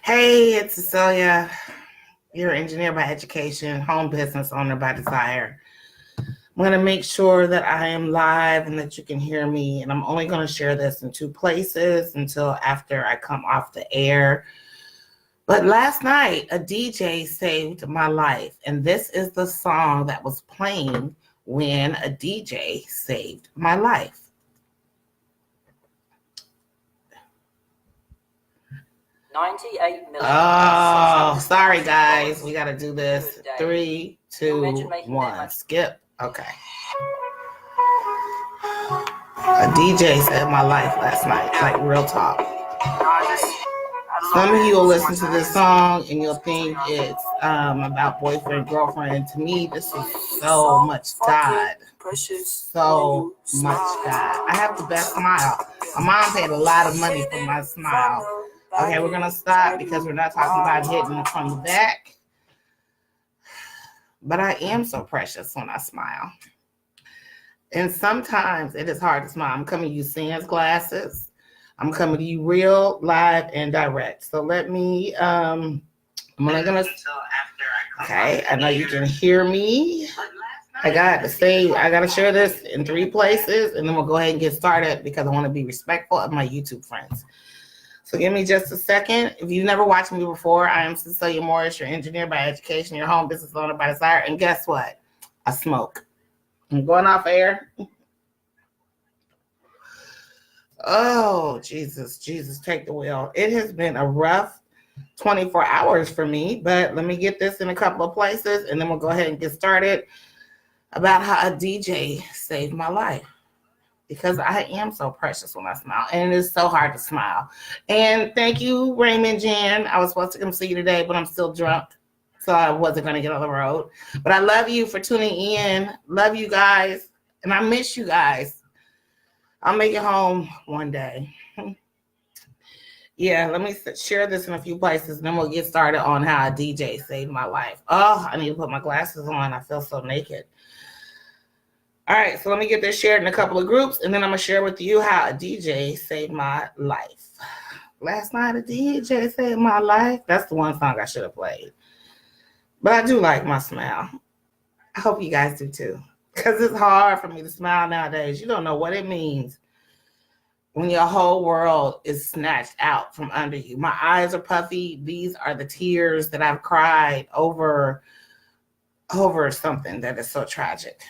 Hey, it's Cecilia. You're an engineer by education, home business owner by desire. I'm going to make sure that I am live and that you can hear me. And I'm only going to share this in two places until after I come off the air. But last night, a DJ saved my life. And this is the song that was playing when a DJ saved my life. 98 million. Oh, sorry guys. We got to do this. 3, 2, 1. Skip. Okay. A DJ saved my life last night. Like real talk. Some of you will listen to this song and you'll think it's about boyfriend, girlfriend. To me, this is so much God. So much God. I have the best smile. My mom paid a lot of money for my smile. Okay, we're going to stop because we're not talking about hitting it from the back. But I am so precious when I smile. And sometimes it is hard to smile. I'm coming to you sans glasses. I'm coming to you real, live, and direct. So let me, I'm only going to, okay, I know you can hear me. I got to share this in 3 places, and then we'll go ahead and get started because I want to be respectful of my YouTube friends. So give me just a second. If you've never watched me before, I am Cecilia Morris, your engineer by education, your home business owner by desire. And guess what? I smoke. I'm going off air. Oh, Jesus, take the wheel. It has been a rough 24 hours for me, but let me get this in a couple of places, and then we'll go ahead and get started about how a DJ saved my life. Because I am so precious when I smile, and it is so hard to smile. And thank you, Raymond Jan. I was supposed to come see you today, but I'm still drunk, so I wasn't going to get on the road. But I love you for tuning in. Love you guys, and I miss you guys. I'll make it home one day. Yeah, let me share this in a few places, and then we'll get started on how a DJ saved my life. Oh, I need to put my glasses on. I feel so naked. All right, so let me get this shared in a couple of groups, and then I'm going to share with you how a DJ saved my life. Last night, a DJ saved my life. That's the one song I should have played. But I do like my smile. I hope you guys do too, because it's hard for me to smile nowadays. You don't know what it means when your whole world is snatched out from under you. My eyes are puffy. These are the tears that I've cried over something that is so tragic.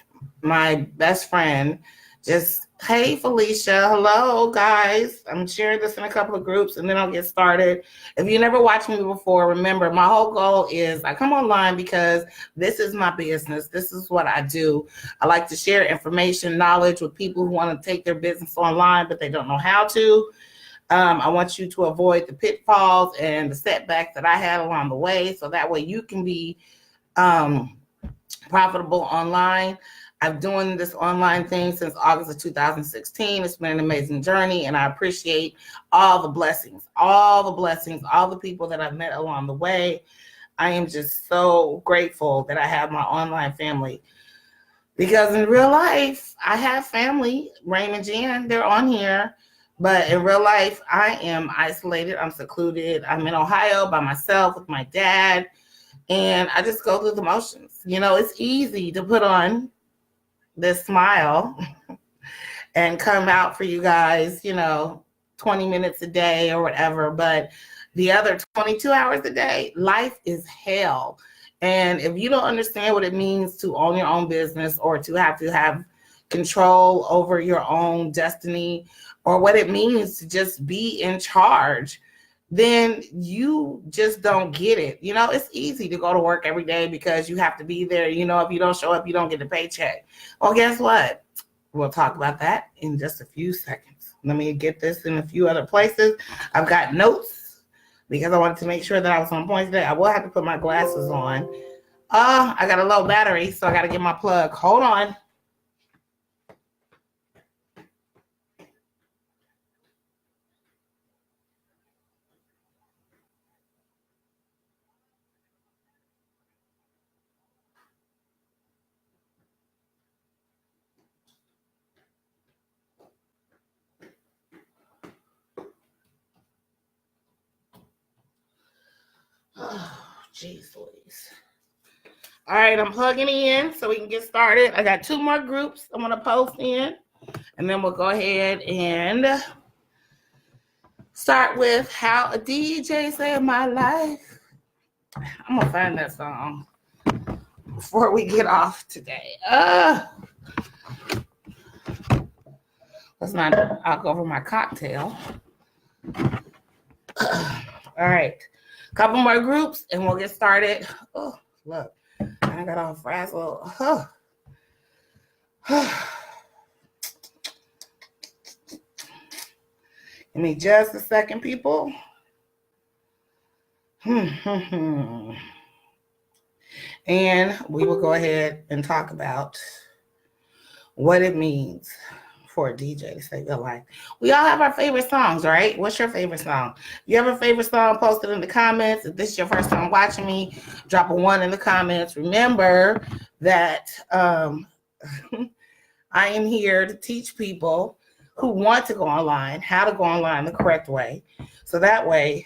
My best friend just, hey, Felicia, hello, guys. I'm sharing this in a couple of groups, and then I'll get started. If you never watched me before, remember, my whole goal is I come online because this is my business. This is what I do. I like to share information, knowledge with people who want to take their business online, but they don't know how to. I want you to avoid the pitfalls and the setbacks that I had along the way, so that way you can be profitable online. I've doing this online thing since August of 2016. It's been an amazing journey, and I appreciate all the blessings, all the people that I've met along the way. I am just so grateful that I have my online family, because in real life, I have family. Raymond Jan, they're on here, but in real life, I am isolated. I'm secluded. I'm in Ohio by myself with my dad, and I just go through the motions. You know, it's easy to put on this smile and come out for you guys, 20 minutes a day or whatever. But the other 22 hours a day, life is hell. And if you don't understand what it means to own your own business, or to have control over your own destiny, or what it means to just be in charge, then you just don't get it. It's easy to go to work every day because you have to be there. If you don't show up, you don't get a paycheck. Well, guess what? We'll talk about that in just a few seconds. Let me get this in a few other places. I've got notes because I wanted to make sure that I was on point today. I will have to put my glasses on. I got a low battery, so I got to get my plug. Hold on. Oh, jeez Louise. All right, I'm plugging in so we can get started. I got 2 more groups I'm going to post in, and then we'll go ahead and start with How a DJ Saved My Life. I'm going to find that song before we get off today. Let's not knock over my cocktail. All right, couple more groups and we'll get started. Oh, look, I got all frazzled. Give me just a second, people. And we will go ahead and talk about what it means for a DJ to save your life. We all have our favorite songs, right? What's your favorite song? If you have a favorite song, post it in the comments. If this is your first time watching me, drop a 1 in the comments. Remember that I am here to teach people who want to go online how to go online the correct way. So that way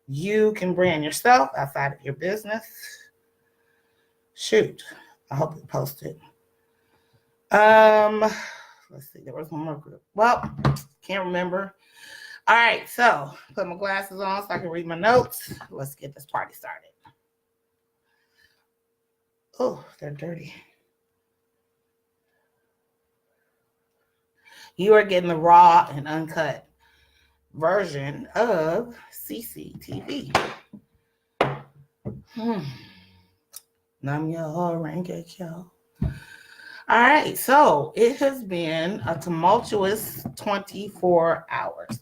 you can brand yourself outside of your business. Shoot, I hope you posted. Let's see, there was one more group. Well, can't remember. All right, so put my glasses on so I can read my notes. Let's get this party started. Oh, they're dirty. You are getting the raw and uncut version of CCTV. Nam yo rank yo. All right, so it has been a tumultuous 24 hours.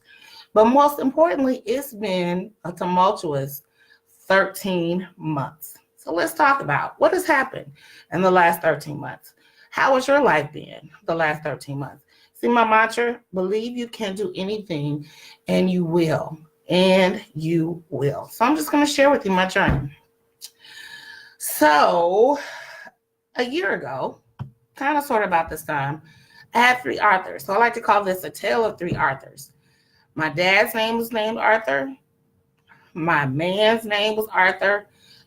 But most importantly, it's been a tumultuous 13 months. So let's talk about what has happened in the last 13 months. How has your life been the last 13 months? See my mantra? Believe you can do anything, and you will. And you will. So I'm just going to share with you my journey. So a year ago, kind of sort of about this time, I had 3 Arthurs. So I like to call this a tale of 3 Arthurs. My dad's name was named Arthur. My man's name was Arthur.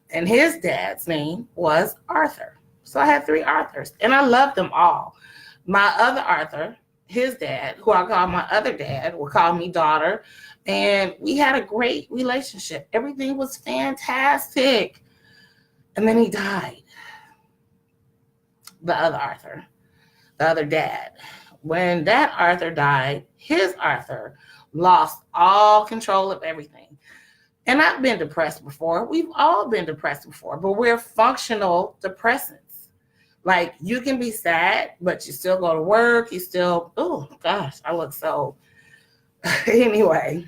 And his dad's name was Arthur. So I had 3 Arthurs. And I loved them all. My other Arthur, his dad, who I call my other dad, would call me daughter. And we had a great relationship. Everything was fantastic. And then he died. The other Arthur, the other dad. When that Arthur died, his Arthur lost all control of everything. And I've been depressed before. We've all been depressed before, but we're functional depressants. Like, you can be sad, but you still go to work. You still, oh gosh, I look so. Anyway,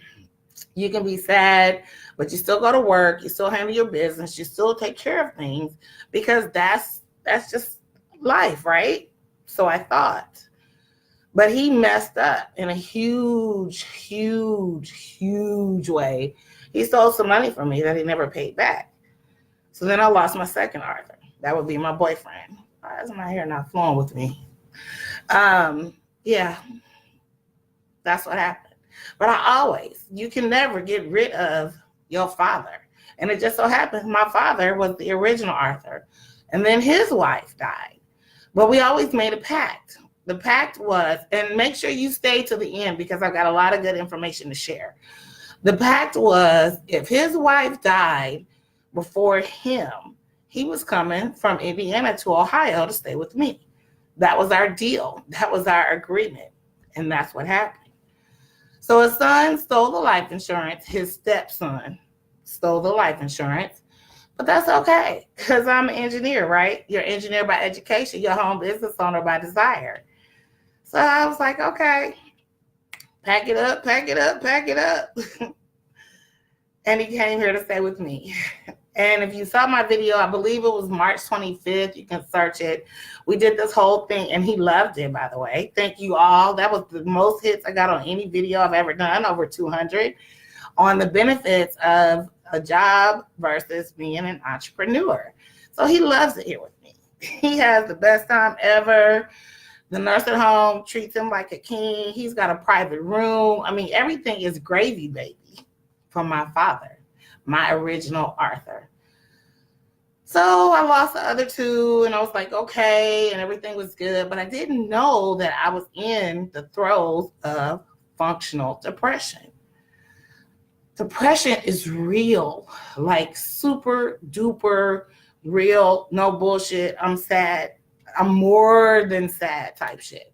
you can be sad, but you still go to work. You still handle your business. You still take care of things because that's just life, right? So I thought. But he messed up in a huge way. He stole some money from me that he never paid back. So then I lost my second Arthur. That would be my boyfriend. Why is my hair not flowing with me? Yeah, that's what happened. But you can never get rid of your father. And it just so happened my father was the original Arthur. And then his wife died. But we always made a pact. The pact was, and make sure you stay to the end because I've got a lot of good information to share. The pact was, if his wife died before him, he was coming from Indiana to Ohio to stay with me. That was our deal. That was our agreement. And that's what happened. So his son stole the life insurance. His stepson stole the life insurance. But that's okay, because I'm an engineer, right? You're an engineer by education. You're a home business owner by desire. So I was like, okay, pack it up. And he came here to stay with me. And if you saw my video, I believe it was March 25th. You can search it. We did this whole thing, and he loved it, by the way. Thank you all. That was the most hits I got on any video I've ever done, over 200, on the benefits of a job versus being an entrepreneur. So he loves it here with me. He has the best time ever. The nurse at home treats him like a king. He's got a private room. I mean, everything is gravy, baby, from my father. my original Arthur. So I lost the other two, and I was like, okay, and everything was good. But I didn't know that I was in the throes of functional depression. Depression is real, like super duper real, no bullshit. I'm sad. I'm more than sad type shit.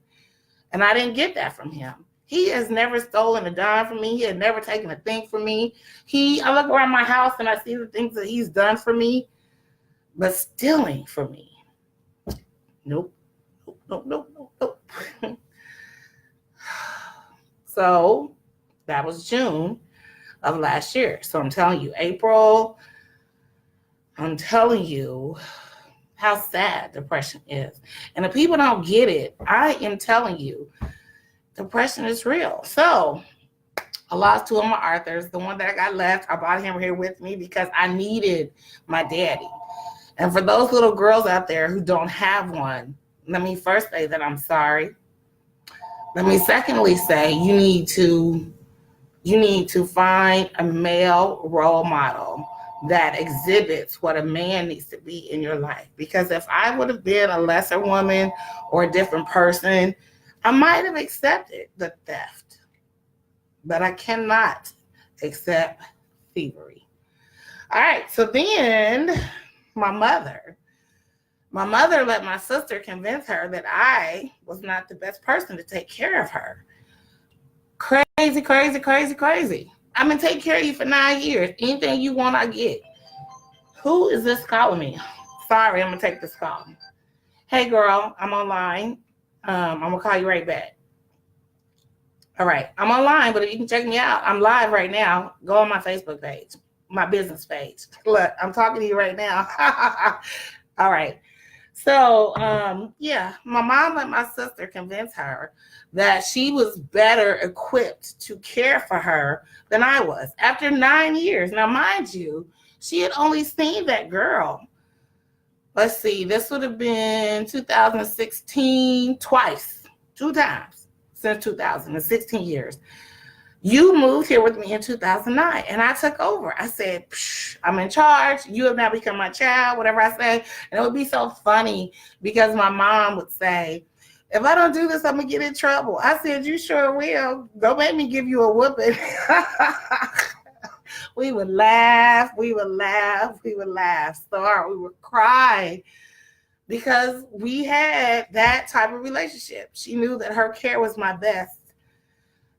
And I didn't get that from him. He has never stolen a dime from me. He had never taken a thing from me. I look around my house and I see the things that he's done for me, but stealing from me. Nope. So that was June of last year. So I'm telling you, April, I'm telling you how sad depression is. And if people don't get it, I am telling you, depression is real. So I lost two of my Arthurs. The one that I got left, I brought him here with me because I needed my daddy. And for those little girls out there who don't have one, let me first say that I'm sorry. Let me secondly say you need to find a male role model that exhibits what a man needs to be in your life. Because if I would have been a lesser woman or a different person, I might have accepted the theft. But I cannot accept thievery. All right, so then my mother let my sister convince her that I was not the best person to take care of her. Crazy. I've been taking care of you for 9 years. Anything you want, I get. Who is this calling me? Sorry, I'm going to take this call. Hey, girl, I'm online. I'm going to call you right back. All right, I'm online, but if you can check me out, I'm live right now. Go on my Facebook page, my business page. Look, I'm talking to you right now. All right. So, my mom and my sister convinced her that she was better equipped to care for her than I was after 9 years. Now, mind you, she had only seen that girl. Let's see, this would have been 2016 twice, 2 times since 2016 years. You moved here with me in 2009, and I took over. I said, I'm in charge. You have now become my child, whatever I say. And it would be so funny because my mom would say, if I don't do this, I'm going to get in trouble. I said, you sure will. Don't make me give you a whooping. We would laugh. Sorry, we would cry because we had that type of relationship. She knew that her care was my best.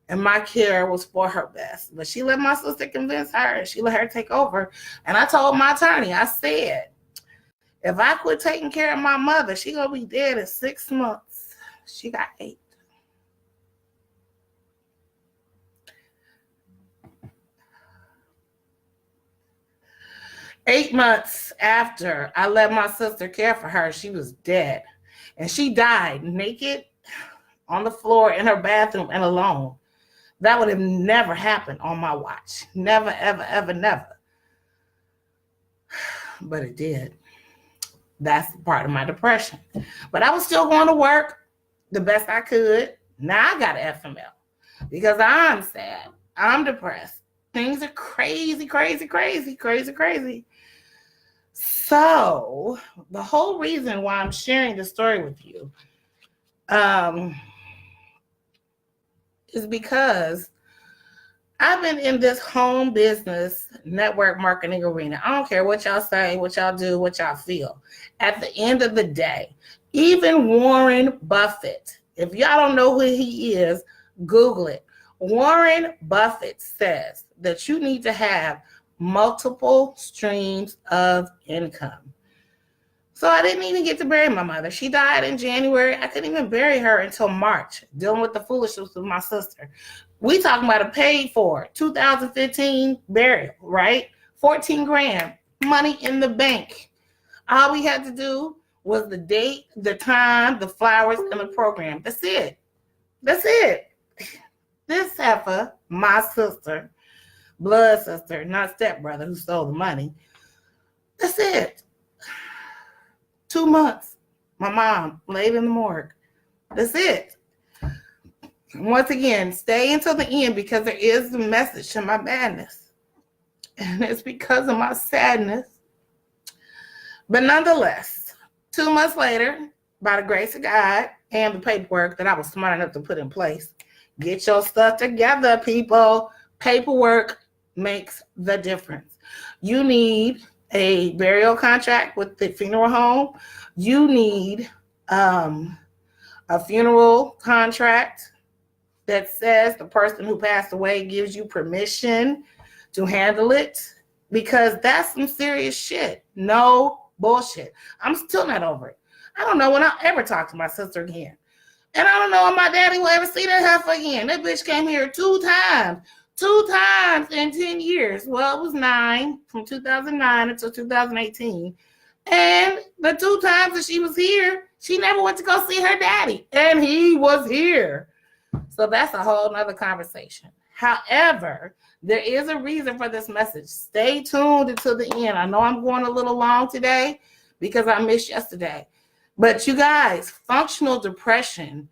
And my care was for her best. But she let my sister convince her, and she let her take over. And I told my attorney, I said, if I quit taking care of my mother, she's going to be dead in 6 months. She got 8. Eight months after I let my sister care for her, she was dead. And she died naked on the floor in her bathroom and alone. That would have never happened on my watch. Never, ever, never. But it did. That's part of my depression. But I was still going to work the best I could. Now I got an FML because I'm sad. I'm depressed. Things are crazy. So the whole reason why I'm sharing this story with you is because I've been in this home business network marketing arena. I don't care what y'all say, what y'all do, what y'all feel. At the end of the day, even Warren Buffett, if y'all don't know who he is, Google it. Warren Buffett says that you need to have multiple streams of income. So I didn't even get to bury my mother. She died in January. I couldn't even bury her until March, dealing with the foolishness with my sister. We talking about a paid for 2015 burial, right? 14 grand, money in the bank. All we had to do was the date, the time, the flowers, and the program. That's it. This heifer, my sister, blood sister, not stepbrother who stole the money. That's it. 2 months. My mom laid in the morgue. That's it. Once again, stay until the end because there is a message to my madness. and it's because of my sadness. But nonetheless, 2 months later, by the grace of God and the paperwork that I was smart enough to put in place, get your stuff together, people. Paperwork makes the difference. You need a burial contract with the funeral home. You need a funeral contract that says the person who passed away gives you permission to handle it, because that's some serious shit. No bullshit. I'm still not over it. I don't know when I'll ever talk to my sister again. And I don't know if my daddy will ever see that heifer again. That bitch came here 2 times. 2 times in 10 years. Well, it was 9 from 2009 until 2018. And the 2 times that she was here, she never went to go see her daddy. And he was here. So that's a whole nother conversation. However, there is a reason for this message. Stay tuned until the end. I know I'm going a little long today because I missed yesterday. But you guys, functional depression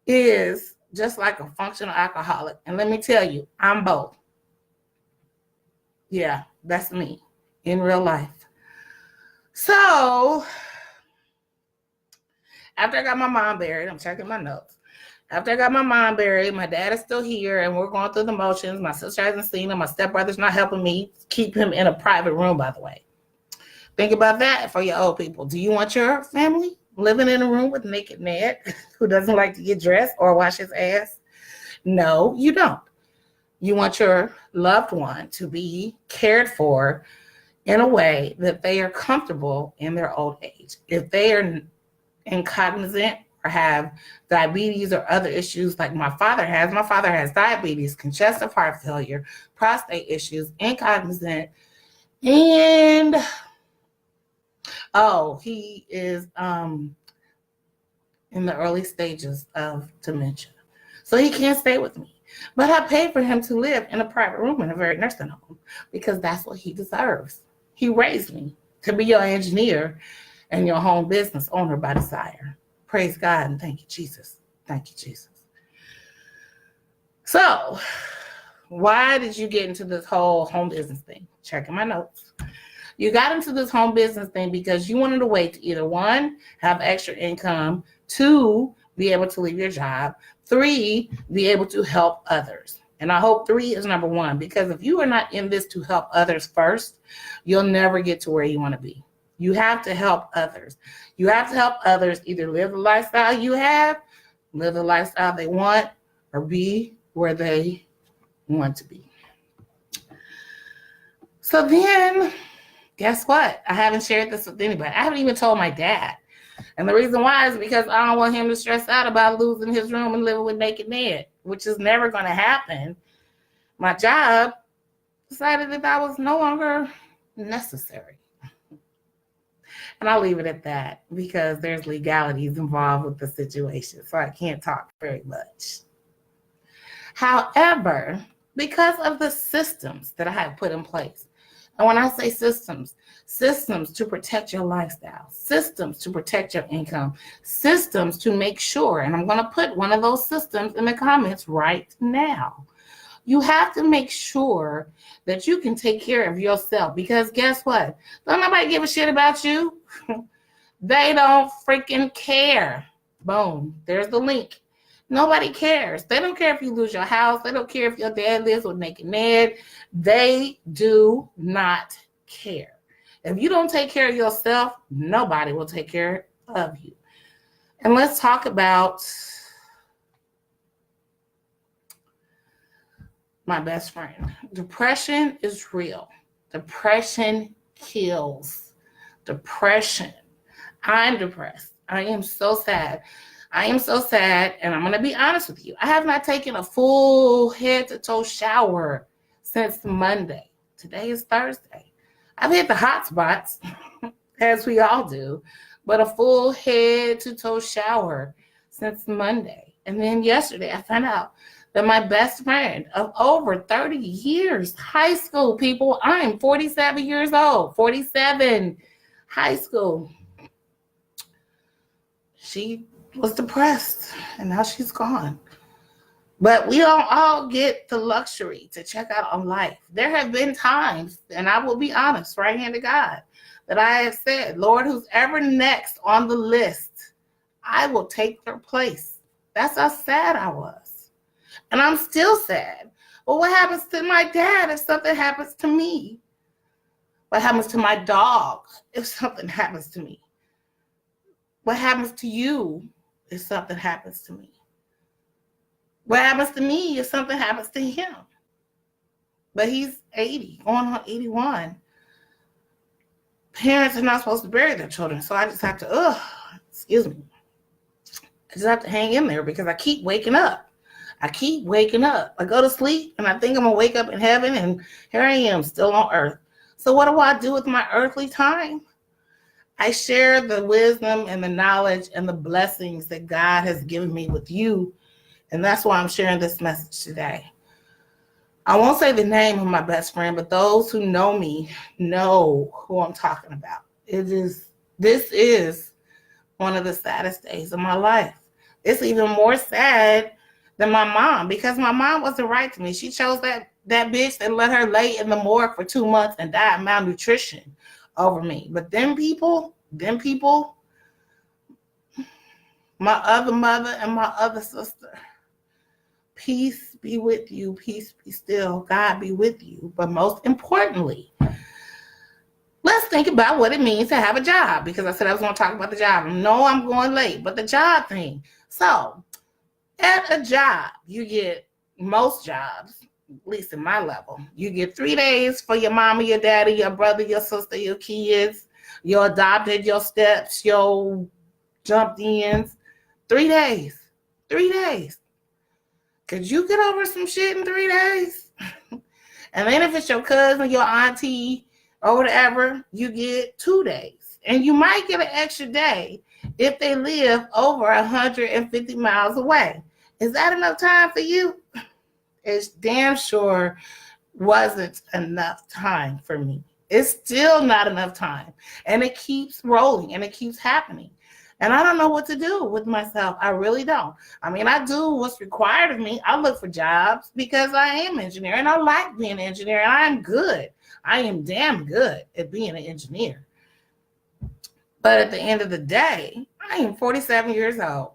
is just like a functional alcoholic. And let me tell you, I'm both. Yeah, that's me in real life. So after I got my mom buried, I'm checking my notes. After I got my mom buried, my dad is still here and we're going through the motions. My sister hasn't seen him. My stepbrother's not helping me keep him in a private room, by the way. Think about that for your old people. Do you want your family living in a room with naked Ned who doesn't like to get dressed or wash his ass? No, you don't. You want your loved one to be cared for in a way that they are comfortable in their old age. If they are incognizant or have diabetes or other issues like my father has diabetes, congestive heart failure, prostate issues, incognizant, and he is in the early stages of dementia. So he can't stay with me. But I paid for him to live in a private room in a very nursing home because that's what he deserves. He raised me to be your engineer and your home business owner by desire. Praise God and thank you, Jesus. Thank you, Jesus. So, why did you get into this whole home business thing? Checking my notes. You got into this home business thing because you wanted a way to either 1, have extra income, 2, be able to leave your job, 3, be able to help others. And I hope 3 is number 1, because if you are not in this to help others first, you'll never get to where you want to be. You have to help others. You have to help others either live the lifestyle you have, live the lifestyle they want, or be where they want to be. So then, guess what? I haven't shared this with anybody. I haven't even told my dad. And the reason why is because I don't want him to stress out about losing his room and living with naked Ned, which is never going to happen. My job decided that that was no longer necessary. And I'll leave it at that because there's legalities involved with the situation, so I can't talk very much. However, because of the systems that I have put in place, and when I say systems to protect your lifestyle, systems to protect your income, systems to make sure, and I'm going to put one of those systems in the comments right now. You have to make sure that you can take care of yourself, because guess what? Don't nobody give a shit about you. They don't freaking care. Boom. There's the link. Nobody cares. They don't care if you lose your house. They don't care if your dad lives with naked Ned. They do not care. If you don't take care of yourself, nobody will take care of you. And let's talk about my best friend. Depression is real. Depression kills. Depression. I'm depressed. I am so sad. I am so sad, and I'm going to be honest with you. I have not taken a full head-to-toe shower since Monday. Today is Thursday. I've hit the hot spots, as we all do, but a full head-to-toe shower since Monday. And then yesterday, I found out that my best friend of over 30 years, high school people, I am 47 years old, 47, high school. She was depressed, and now she's gone. But we don't all get the luxury to check out on life. There have been times, and I will be honest, right hand to God, that I have said, Lord, who's ever next on the list, I will take their place. That's how sad I was. And I'm still sad. Well, what happens to my dad if something happens to me? What happens to my dog if something happens to me? What happens to you if something happens to me? What happens to me if something happens to him? But he's 80, going on 81. Parents are not supposed to bury their children, so I just have to, I just have to hang in there because I keep waking up. I go to sleep and I think I'm going to wake up in heaven, and here I am still on earth. So what do I do with my earthly time? I share the wisdom and the knowledge and the blessings that God has given me with you. And that's why I'm sharing this message today. I won't say the name of my best friend, but those who know me know who I'm talking about. This is one of the saddest days of my life. It's even more sad than my mom, because my mom wasn't right to me. She chose that bitch that let her lay in the morgue for 2 months and die of malnutrition over me. But them people, my other mother and my other sister, peace be with you, peace be still, God be with you. But most importantly, let's think about what it means to have a job, because I said I was going to talk about the job. No, I'm going late, but the job thing. So at a job, you get, most jobs, at least in my level, you get 3 days for your mama, your daddy, your brother, your sister, your kids, your adopted, your steps, your jumped ins. 3 days. 3 days. Could you get over some shit in 3 days? And then if it's your cousin, your auntie, or whatever, you get 2 days. And you might get an extra day if they live over 150 miles away. Is that enough time for you? It's damn sure wasn't enough time for me. It's still not enough time. And it keeps rolling and it keeps happening. And I don't know what to do with myself. I really don't. I mean, I do what's required of me. I look for jobs because I am an engineer and I like being an engineer, and I am good. I am damn good at being an engineer. But at the end of the day, I am 47 years old.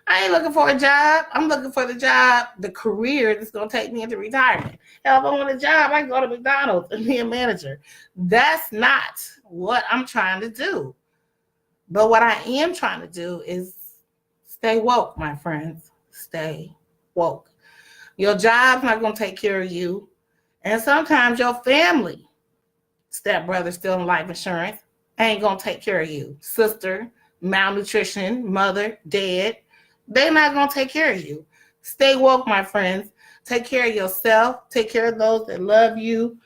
I ain't looking for a job. I'm looking for the job, the career that's going to take me into retirement. Hell, if I want a job, I can go to McDonald's and be a manager. That's not what I'm trying to do. But what I am trying to do is stay woke, my friends. Stay woke. Your job's not going to take care of you. And sometimes your family, stepbrother still in life insurance, ain't going to take care of you. Sister, malnutrition, mother, dead. They're not going to take care of you. Stay woke, my friends. Take care of yourself. Take care of those that love you.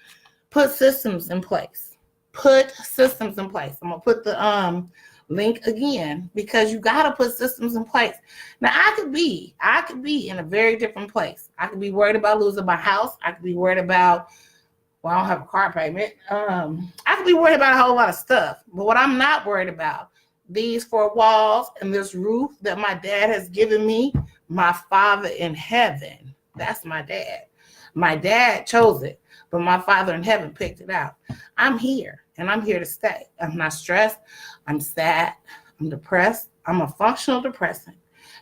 Put systems in place. Put systems in place. I'm going to put the link again, because you got to put systems in place. Now, I could be in a very different place. I could be worried about losing my house. I could be worried about, well, I don't have a car payment. I could be worried about a whole lot of stuff. But what I'm not worried about, these 4 walls and this roof that my dad has given me, my Father in heaven, that's my dad. My dad chose it, but my Father in heaven picked it out. I'm here, and I'm here to stay. I'm not stressed. I'm sad. I'm depressed. I'm a functional depressant,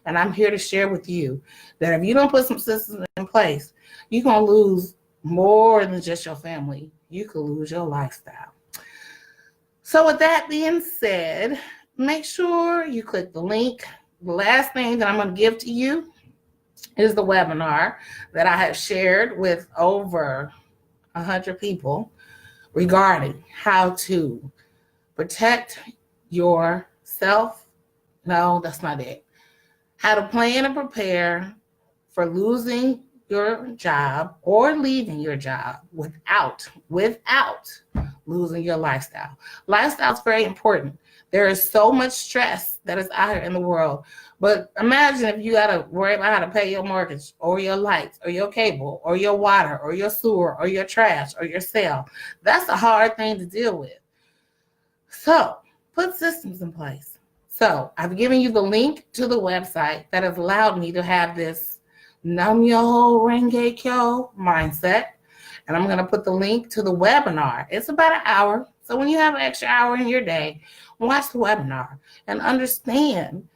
and I'm here to share with you that if you don't put some systems in place, you're going to lose more than just your family. You could lose your lifestyle. So with that being said, make sure you click the link. The last thing that I'm going to give to you is the webinar that I have shared with over 100 people regarding how to protect yourself. No, that's not it. How to plan and prepare for losing your job or leaving your job without losing your lifestyle. Lifestyle is very important. There is so much stress that is out here in the world. But imagine if you got to worry about how to pay your mortgage or your lights or your cable or your water or your sewer or your trash or your cell. That's a hard thing to deal with. So put systems in place. So I've given you the link to the website that has allowed me to have this Nam Myoho Renge Kyo mindset. And I'm going to put the link to the webinar. It's about an hour. So when you have an extra hour in your day, watch the webinar and understand.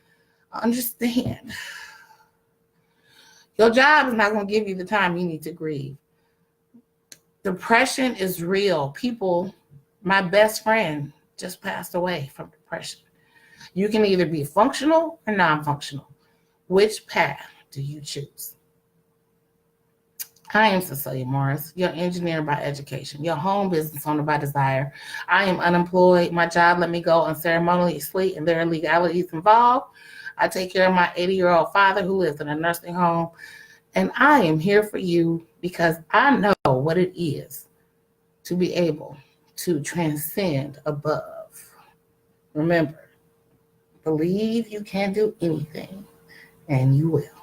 Your job is not going to give you the time you need to grieve. Depression is real. People, my best friend just passed away from depression. You can either be functional or non-functional. Which path do you choose? I am Cecilia Morris, your engineer by education, your home business owner by desire. I am unemployed. My job let me go unceremoniously, and there are legalities involved. I take care of my 80-year-old father who lives in a nursing home, and I am here for you because I know what it is to be able to transcend above. Remember, believe you can do anything, and you will.